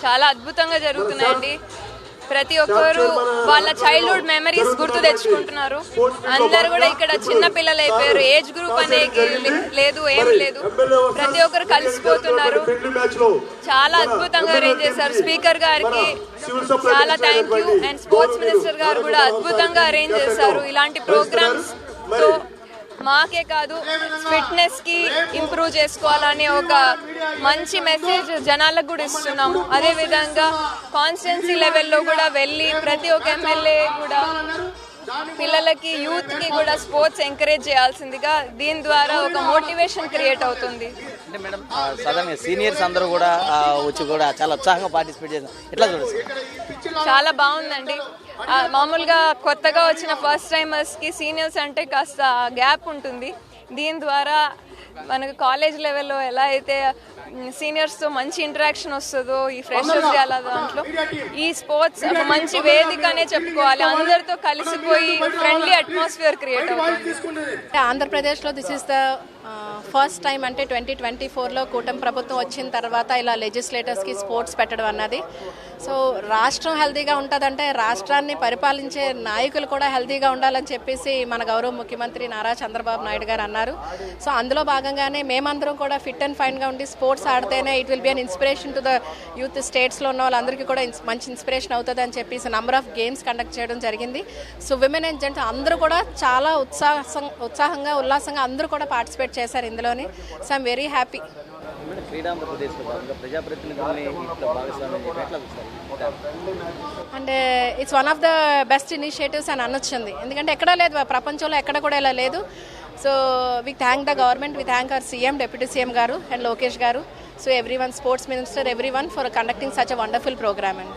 చాలా అద్భుతంగా జరుగుతున్నాయండి. ప్రతి ఒక్కరు వాళ్ళ చైల్డ్హుడ్ మెమరీస్ గుర్తు తెచ్చుకుంటున్నారు. అందరు కూడా ఇక్కడ చిన్న పిల్లలు అయిపోయారు. ఏజ్ గ్రూప్ అనేది లేదు, ఏం లేదు. ప్రతి ఒక్కరు కలిసిపోతున్నారు. చాలా అద్భుతంగా అరేంజ్ చేశారు. స్పీకర్ గారికి చాలా thank you. And sports minister గారు కూడా అద్భుతంగా అరేంజ్ చేశారు. ఇలాంటి ప్రోగ్రామ్స్ తో మాకే కాదు, ఫిట్నెస్ కి ఇంప్రూవ్ చేసుకోవాలని ఒక మంచి మెసేజ్ జనాలకు కూడా ఇస్తున్నాము. అదే విధంగా కాన్స్టిట్యున్సీ లెవెల్లో కూడా వెళ్ళి ప్రతి ఒక్క ఎమ్మెల్యే కూడా పిల్లలకి, యూత్ కి కూడా స్పోర్ట్స్ ఎంకరేజ్ చేయాల్సిందిగా, దీని ద్వారా ఒక మోటివేషన్ క్రియేట్ అవుతుంది. అంటే మేడం సాధారణంగా సీనియర్స్ అందరూ కూడా వచ్చి కూడా చాలా ఉత్సాహంగా పార్టిసిపేట్ చేశారు. ఎట్లా చూడొచ్చు? చాలా బాగుందండి. మామూలుగా కొత్తగా వచ్చిన ఫస్ట్ టైమర్స్ కి సీనియర్స్ అంటే కాస్త గ్యాప్ ఉంటుంది. దీని ద్వారా మనకు కాలేజ్ లెవెల్లో ఎలా అయితే సీనియర్స్తో మంచి ఇంటరాక్షన్ వస్తుందో ఈ ఫ్రెషర్స్ అలా దాంట్లో ఈ స్పోర్ట్స్ ఒక మంచి వేదికనే చెప్పుకోవాలి. అందరితో కలిసిపోయి ఫ్రెండ్లీ అట్మాస్ఫియర్ క్రియేట్ అవుతుంది. ఆంధ్రప్రదేశ్లో this is the first time, అంటే 2024లో కూటమి ప్రభుత్వం వచ్చిన తర్వాత ఇలా లెజిస్లేటర్స్కి స్పోర్ట్స్ పెట్టడం అన్నది. సో రాష్ట్రం హెల్తీగా ఉంటుందంటే రాష్ట్రాన్ని పరిపాలించే నాయకులు కూడా హెల్తీగా ఉండాలని చెప్పేసి మన గౌరవ ముఖ్యమంత్రి నారా చంద్రబాబు నాయుడు గారు అన్నారు. సో అందులో భాగంగానే మేమందరం కూడా ఫిట్ అండ్ ఫైన్గా ఉండి స్పోర్ట్స్ ఆడితేనే it will be an inspiration to the youth. స్టేట్స్లో ఉన్న వాళ్ళందరికీ కూడా మంచి ఇన్స్పిరేషన్ అవుతుంది అని చెప్పేసి నంబర్ ఆఫ్ గేమ్స్ కండక్ట్ చేయడం జరిగింది. సో విమెన్ అండ్ జెంట్స్ అందరూ కూడా చాలా ఉత్సాహంగా ఉల్లాసంగా అందరూ కూడా పార్టిసిపేట్ చేశారు ఇందులోని. So I'm very happy. And it's one of the best initiatives అని అనొచ్చింది. ఎందుకంటే ఎక్కడా లేదు, ప్రపంచంలో ఎక్కడ కూడా ఇలా లేదు. So we thank the government, we thank our CM, deputy CM గారు అండ్ లోకేష్ గారు. So everyone, sports minister, everyone for conducting such a wonderful programme and